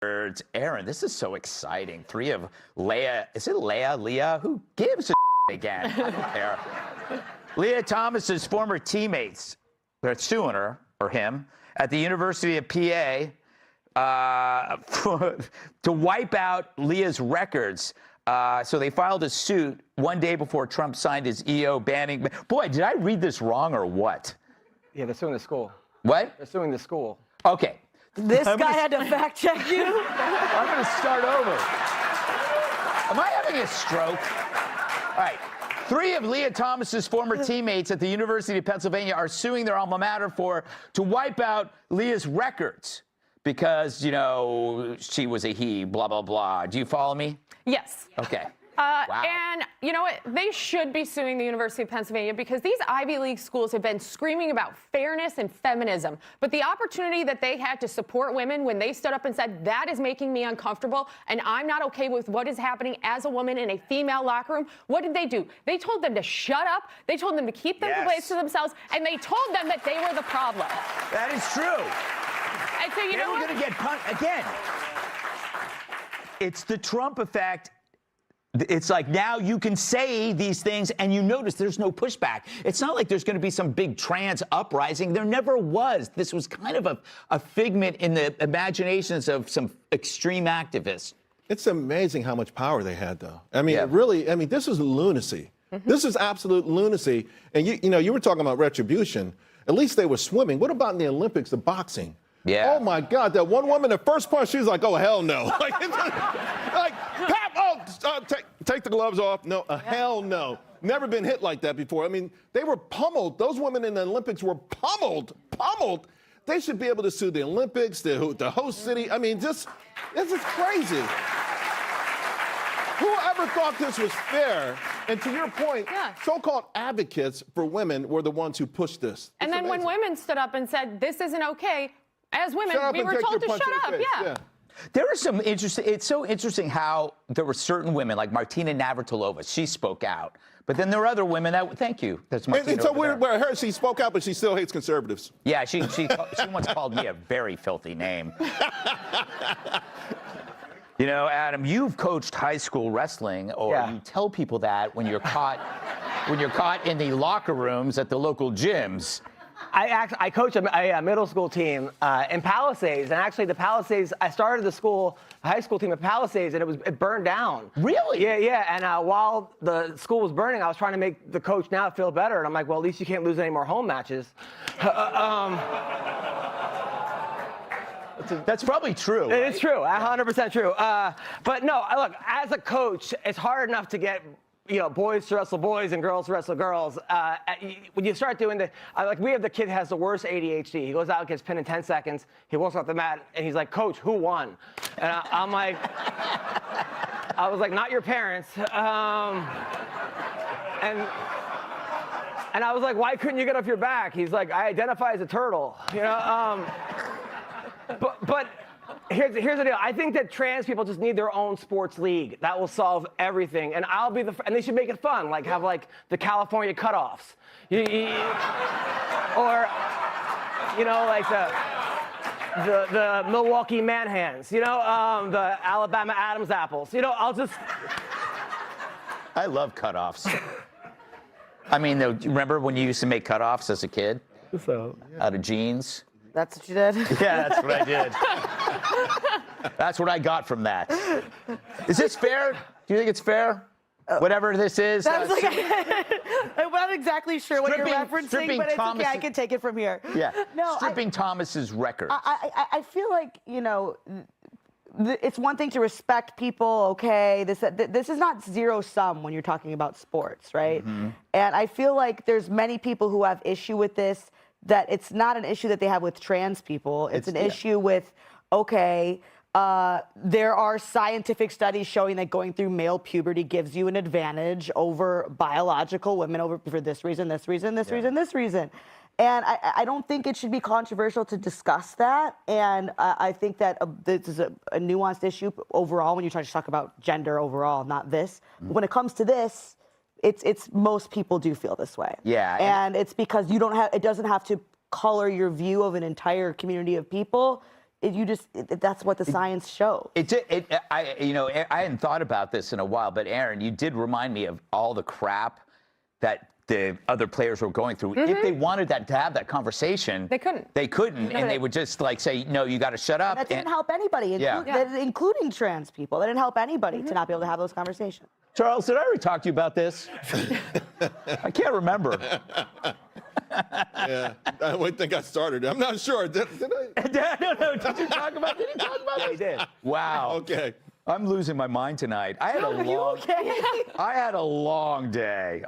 Aaron, this is so exciting. 3 of Leah, is it Leah? Who gives a again? I don't care. 𝗂𝗵𝗵𝗶 former teammates, they're suing her, or him, at the University of PA to wipe out Leah's records. So they filed a suit one day before Trump signed his EO banning. Boy, did I read this wrong or what? Yeah, they're suing the school. What? They're suing the school. Okay. This guy had to fact check you? I'm going to start over. Am I having a stroke? All right. 3 of 𝗂𝗵𝗵𝗶's former teammates at the University of Pennsylvania are suing their alma mater to wipe out Leah's records because, you know, she was a he, blah, blah, blah. Do you follow me? Yes. Okay. Wow. And you know what? They should be suing the University of Pennsylvania because these Ivy League schools have been screaming about fairness and feminism. But the opportunity that they had to support women when they stood up and said, that is making me uncomfortable and I'm not okay with what is happening as a woman in a female locker room, what did they do? They told them to shut up. They told them to keep their complaints to themselves. And they told them that they were the problem. That is true. And so, you know what? They were going to get punched. Again, it's the Trump effect. It's like now you can say these things and you notice there's no pushback. It's not like there's going to be some big trans uprising. There never was. This was kind of a figment in the imaginations of some extreme activists. It's amazing how much power they had, though. I mean, really, I mean, this is lunacy. This is absolute lunacy. And, you know, you were talking about retribution. At least they were swimming. What about in the Olympics, the boxing? Yeah. Oh, my God. That one woman, the first punch, she was like, oh, hell no. like, Pap, take the gloves off. No, hell no. Never been hit like that before. I mean, they were pummeled. Those women in the Olympics were pummeled. They should be able to sue the Olympics, the host city. I mean, this is crazy. Whoever thought this was fair? And to your point, so-called advocates for women were the ones who pushed this. And then when women stood up and said, this isn't okay, as women, we were told to shut up. Yeah. There are some interesting, it's so interesting how there were certain women, like Martina Navratilova, she spoke out. But then there were other women that, thank you. That's Martina. It's so weird where her, she spoke out, but she still hates conservatives. Yeah, she once called me a very filthy name. You know, Adam, you've coached high school wrestling, or you tell people that when you're caught in the locker rooms at the local gyms. I coach a middle school team in Palisades, and actually the Palisades, I started the high school team at Palisades, and it burned down. Really? Yeah. And while the school was burning, I was trying to make the coach now feel better, and I'm like, well, at least you can't lose any more home matches. That's probably true. Right? It's true, 100% true. But no, look, as a coach, it's hard enough to get boys to wrestle boys and girls to wrestle girls. When you start doing like we have the kid has the worst ADHD. He goes out, gets pinned in 10 seconds. He walks off the mat, and he's like, Coach, who won? And I'm like, I was like, not your parents. And I was like, why couldn't you get off your back? He's like, I identify as a turtle. But here's the deal. I think that trans people just need their own sports league. That will solve everything. And I'll be and they should make it fun, like have like the California cutoffs, or like the Milwaukee Manhands, the Alabama Adams apples. I'll just. I love cutoffs. I mean, remember when you used to make cutoffs as a kid? Out of jeans? That's what you did? Yeah, that's what I did. That's what I got from that. Is this fair? Do you think it's fair? Whatever this is? I'm not exactly sure what you're referencing, but it's okay. I can take it from here. Yeah. No, stripping Thomas's records. I feel like, it's one thing to respect people, okay? This is not zero sum when you're talking about sports, right? Mm-hmm. And I feel like there's many people who have issue with this, that it's not an issue that they have with trans people. It's an issue with, okay, there are scientific studies showing that going through male puberty gives you an advantage over biological women for this reason, this reason, this reason, this reason. And I don't think it should be controversial to discuss that. And I think that this is a nuanced issue overall when you try to talk about gender overall, not this. Mm-hmm. When it comes to this, it's most people do feel this way. Yeah. And it's because it doesn't have to color your view of an entire community of people. that's what the science shows. I hadn't thought about this in a while, but Aaron, you did remind me of all the crap that the other players were going through. If they wanted to have that conversation, They couldn't. They couldn't, and they would just like say, "No, you got to shut up." That didn't help anybody, including trans people. That didn't help anybody to not be able to have those conversations. Charles, did I already talk to you about this? I can't remember. Yeah, I wouldn't think I started. I'm not sure. Did I? No. Did you talk about? Did he talk about it? He did. Wow. Okay. I'm losing my mind tonight. I had a Are you okay? I had a long day.